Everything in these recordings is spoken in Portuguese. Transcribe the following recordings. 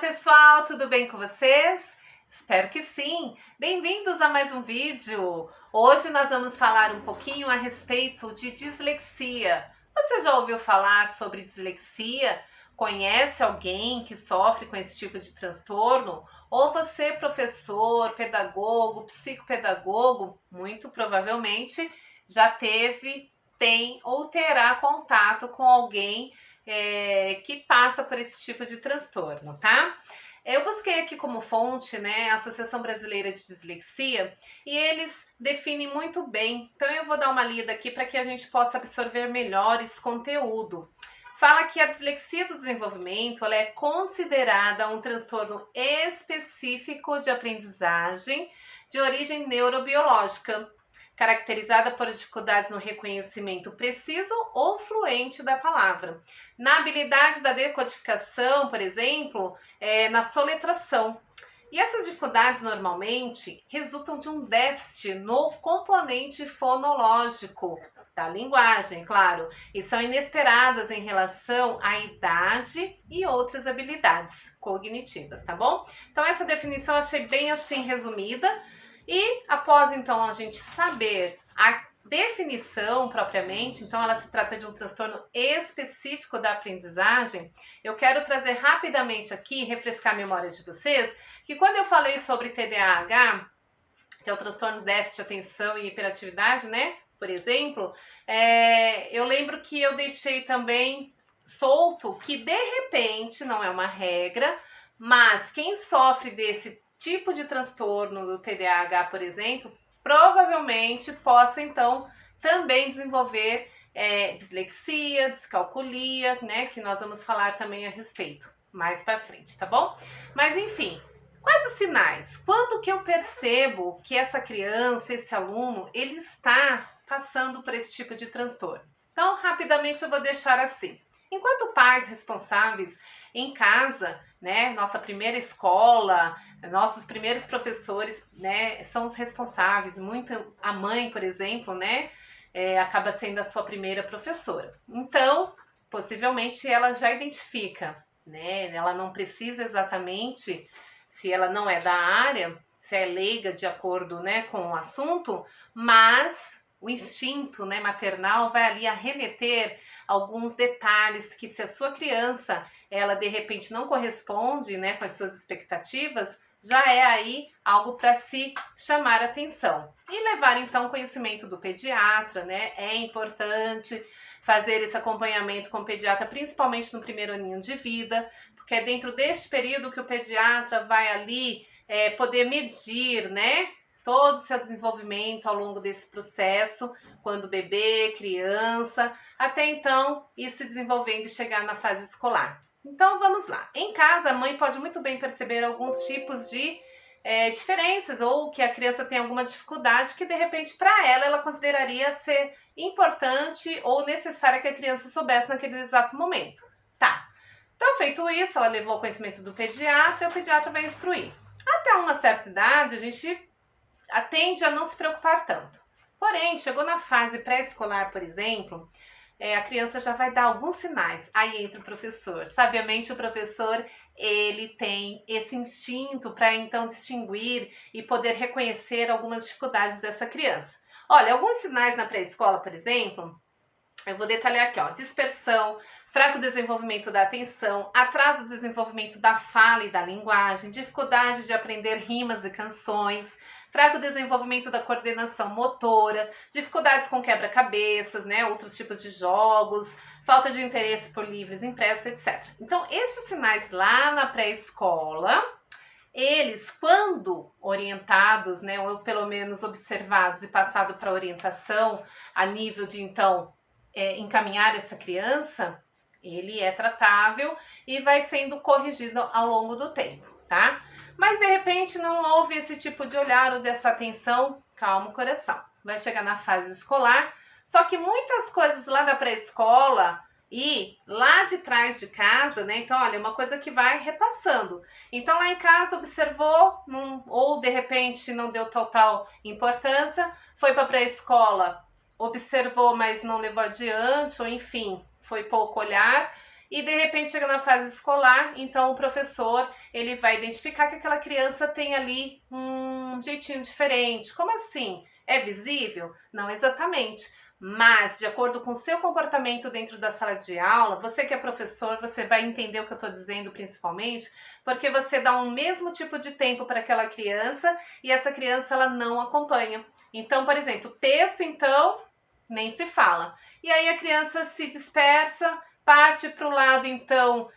pessoal, tudo bem com vocês? Espero que sim! Bem-vindos a mais um vídeo! Hoje nós vamos falar um pouquinho a respeito de dislexia. Você já ouviu falar sobre dislexia? Conhece alguém que sofre com esse tipo de transtorno? Ou você, professor, pedagogo, psicopedagogo, muito provavelmente já teve, tem ou terá contato com alguém que passa por esse tipo de transtorno, tá? Eu busquei aqui como fonte, né, a Associação Brasileira de Dislexia, e eles definem muito bem. Então eu vou dar uma lida aqui para que a gente possa absorver melhor esse conteúdo. Fala que a dislexia do desenvolvimento, ela é considerada um transtorno específico de aprendizagem de origem neurobiológica, caracterizada por dificuldades no reconhecimento preciso ou fluente da palavra, na habilidade da decodificação, por exemplo, na soletração. E essas dificuldades normalmente resultam de um déficit no componente fonológico da linguagem, claro, e são inesperadas em relação à idade e outras habilidades cognitivas, tá bom? Então essa definição eu achei bem assim resumida. E após então a gente saber a definição propriamente, então ela se trata de um transtorno específico da aprendizagem, eu quero trazer rapidamente aqui, refrescar a memória de vocês, que quando eu falei sobre TDAH, que é o transtorno de déficit de atenção e hiperatividade, né, por exemplo, eu lembro que eu deixei também solto que de repente, não é uma regra, mas quem sofre desse tipo de transtorno do TDAH, por exemplo, provavelmente possa então também desenvolver dislexia, descalculia, né, que nós vamos falar também a respeito mais para frente, tá bom? Mas enfim, quais os sinais? Quando que eu percebo que essa criança, esse aluno, ele está passando por esse tipo de transtorno? Então, rapidamente eu vou deixar assim. Enquanto pais responsáveis em casa, né, nossa primeira escola, nossos primeiros professores, né, são os responsáveis. Muito a mãe, por exemplo, né, acaba sendo a sua primeira professora. Então, possivelmente ela já identifica, né, ela não precisa exatamente, se ela não é da área, se é leiga de acordo, né, com o assunto, mas o instinto, né, maternal vai ali arremeter alguns detalhes que, se a sua criança ela de repente não corresponde, né, com as suas expectativas, já é aí algo para se chamar atenção. E levar então conhecimento do pediatra, né? É importante fazer esse acompanhamento com o pediatra, principalmente no primeiro aninho de vida, porque é dentro deste período que o pediatra vai ali poder medir, né, todo o seu desenvolvimento ao longo desse processo, quando bebê, criança, até então ir se desenvolvendo e chegar na fase escolar. Então vamos lá. Em casa, a mãe pode muito bem perceber alguns tipos de diferenças, ou que a criança tem alguma dificuldade que de repente para ela consideraria ser importante ou necessária que a criança soubesse naquele exato momento. Tá. Então, feito isso, ela levou o conhecimento do pediatra e o pediatra vai instruir. Até uma certa idade, a gente tende a não se preocupar tanto. Porém, chegou na fase pré-escolar, por exemplo, a criança já vai dar alguns sinais. Aí entra o professor. Sabiamente, o professor, ele tem esse instinto para então distinguir e poder reconhecer algumas dificuldades dessa criança. Olha, alguns sinais na pré-escola, por exemplo, eu vou detalhar aqui, ó: dispersão, fraco desenvolvimento da atenção, atraso do desenvolvimento da fala e da linguagem, dificuldade de aprender rimas e canções, fraco desenvolvimento da coordenação motora, dificuldades com quebra-cabeças, né, outros tipos de jogos, falta de interesse por livros impressos, etc. Então, esses sinais lá na pré-escola, eles, quando orientados, né, ou pelo menos observados e passado para orientação a nível de, então, encaminhar essa criança, ele é tratável e vai sendo corrigido ao longo do tempo, tá? Mas de repente não houve esse tipo de olhar ou dessa atenção, calma o coração. Vai chegar na fase escolar, só que muitas coisas lá da pré-escola e lá de trás de casa, né? Então, olha, uma coisa que vai repassando. Então, lá em casa observou, ou de repente não deu total importância, foi para a pré-escola, observou, mas não levou adiante, ou enfim, foi pouco olhar, e de repente chega na fase escolar, então o professor ele vai identificar que aquela criança tem ali um jeitinho diferente. Como assim? É visível? Não exatamente. Mas, de acordo com o seu comportamento dentro da sala de aula, você que é professor, você vai entender o que eu estou dizendo principalmente, porque você dá um mesmo tipo de tempo para aquela criança e essa criança ela não acompanha. Então, por exemplo, texto, então, nem se fala. E aí a criança se dispersa, parte para o lado, então,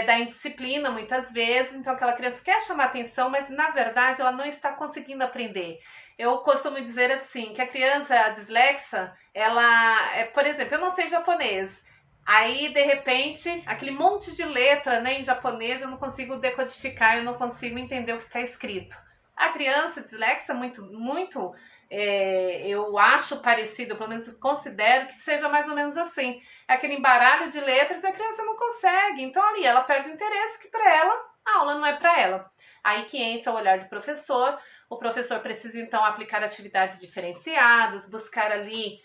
da indisciplina, muitas vezes. Então, aquela criança quer chamar atenção, mas na verdade ela não está conseguindo aprender. Eu costumo dizer assim, que a criança a dislexa, ela, por exemplo, eu não sei japonês. Aí, de repente, aquele monte de letra, né, em japonês, eu não consigo decodificar, eu não consigo entender o que está escrito. A criança dislexa, eu acho parecido, pelo menos considero que seja mais ou menos assim. É aquele embaralho de letras e a criança não consegue. Então, ali, ela perde o interesse, que para ela, a aula não é para ela. Aí que entra o olhar do professor. O professor precisa, então, aplicar atividades diferenciadas, buscar ali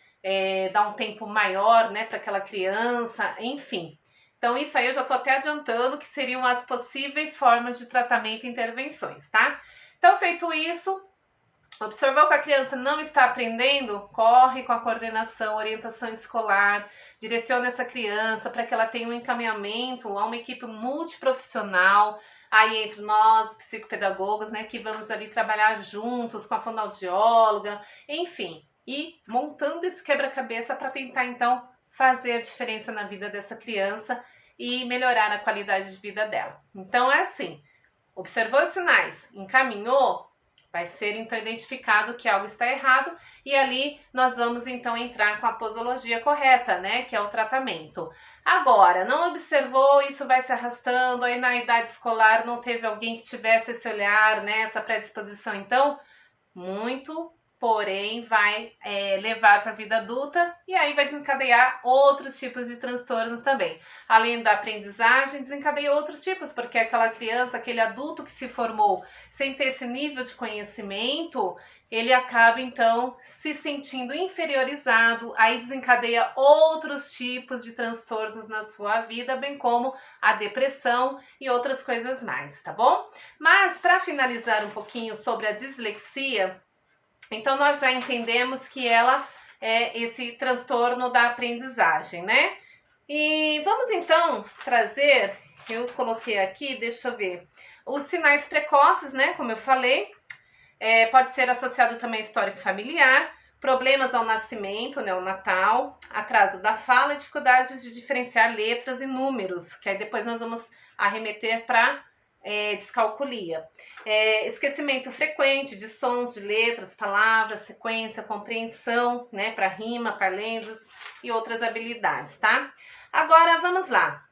dar um tempo maior, né, para aquela criança, enfim. Então, isso aí eu já estou até adiantando que seriam as possíveis formas de tratamento e intervenções, tá? Então, feito isso, observou que a criança não está aprendendo? Corre com a coordenação, orientação escolar, direciona essa criança para que ela tenha um encaminhamento a uma equipe multiprofissional, aí entre nós, psicopedagogos, né, que vamos ali trabalhar juntos com a fonoaudióloga, enfim, e montando esse quebra-cabeça para tentar, então, fazer a diferença na vida dessa criança e melhorar a qualidade de vida dela. Então, é assim, observou os sinais, encaminhou, vai ser então identificado que algo está errado e ali nós vamos então entrar com a posologia correta, né, que é o tratamento. Agora, não observou, isso vai se arrastando, aí na idade escolar não teve alguém que tivesse esse olhar, né, essa predisposição, então, muito porém vai levar para a vida adulta e aí vai desencadear outros tipos de transtornos também. Além da aprendizagem, desencadeia outros tipos, porque aquela criança, aquele adulto que se formou sem ter esse nível de conhecimento, ele acaba então se sentindo inferiorizado, aí desencadeia outros tipos de transtornos na sua vida, bem como a depressão e outras coisas mais, tá bom? Mas para finalizar um pouquinho sobre a dislexia, então, nós já entendemos que ela é esse transtorno da aprendizagem, né? E vamos então trazer, eu coloquei aqui, deixa eu ver, os sinais precoces, né? Como eu falei, pode ser associado também a histórico familiar, problemas ao nascimento, neonatal, atraso da fala, dificuldades de diferenciar letras e números, que aí depois nós vamos arremeter para descalculia. Esquecimento frequente de sons, de letras, palavras, sequência, compreensão, né, para rima, parlendas e outras habilidades, tá? Agora, vamos lá.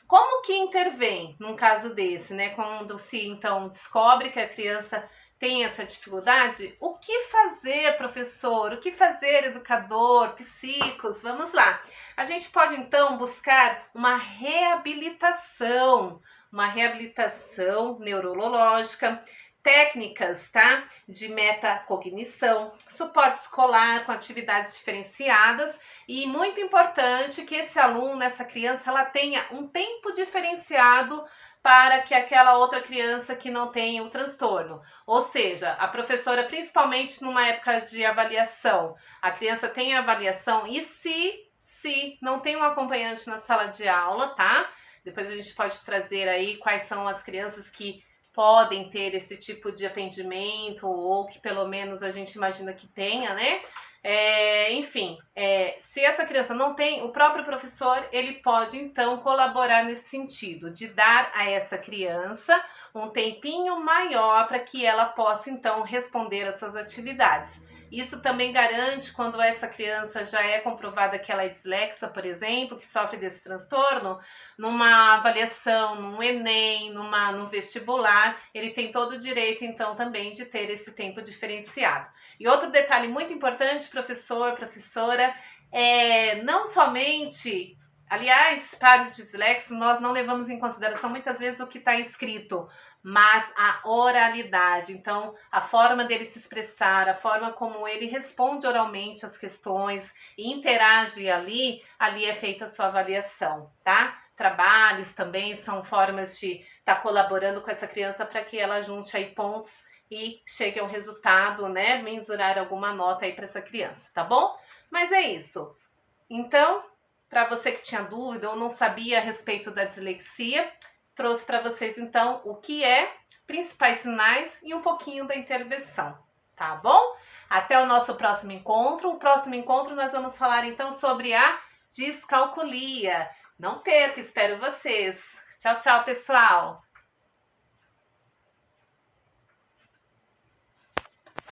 Como que intervém num caso desse, né? Quando se, então, descobre que a criança tem essa dificuldade, o que fazer, professor? O que fazer, educador, psicos? Vamos lá. A gente pode, então, buscar uma reabilitação neurológica, técnicas, tá? De metacognição, suporte escolar com atividades diferenciadas e muito importante que esse aluno, essa criança, ela tenha um tempo diferenciado para que aquela outra criança que não tenha o transtorno. Ou seja, a professora, principalmente numa época de avaliação, a criança tem a avaliação e se não tem um acompanhante na sala de aula, tá? Depois a gente pode trazer aí quais são as crianças que podem ter esse tipo de atendimento ou que pelo menos a gente imagina que tenha, né? Enfim, se essa criança não tem, o próprio professor, ele pode então colaborar nesse sentido, de dar a essa criança um tempinho maior para que ela possa então responder às suas atividades. Isso também garante, quando essa criança já é comprovada que ela é dislexa, por exemplo, que sofre desse transtorno, numa avaliação, num Enem, no vestibular, ele tem todo o direito, então, também de ter esse tempo diferenciado. E outro detalhe muito importante, professor, professora, não somente... Aliás, para os dislexos, nós não levamos em consideração muitas vezes o que está escrito, mas a oralidade. Então, a forma dele se expressar, a forma como ele responde oralmente as questões e interage ali é feita a sua avaliação, tá? trabalhos também são formas de estar colaborando com essa criança para que ela junte aí pontos e chegue ao resultado, né? Mensurar alguma nota aí para essa criança, tá bom? Mas é isso. Então, para você que tinha dúvida ou não sabia a respeito da dislexia, trouxe para vocês então o que é, principais sinais e um pouquinho da intervenção, tá bom? Até o nosso próximo encontro. O próximo encontro nós vamos falar então sobre a descalculia. Não perca, espero vocês. Tchau, tchau, pessoal!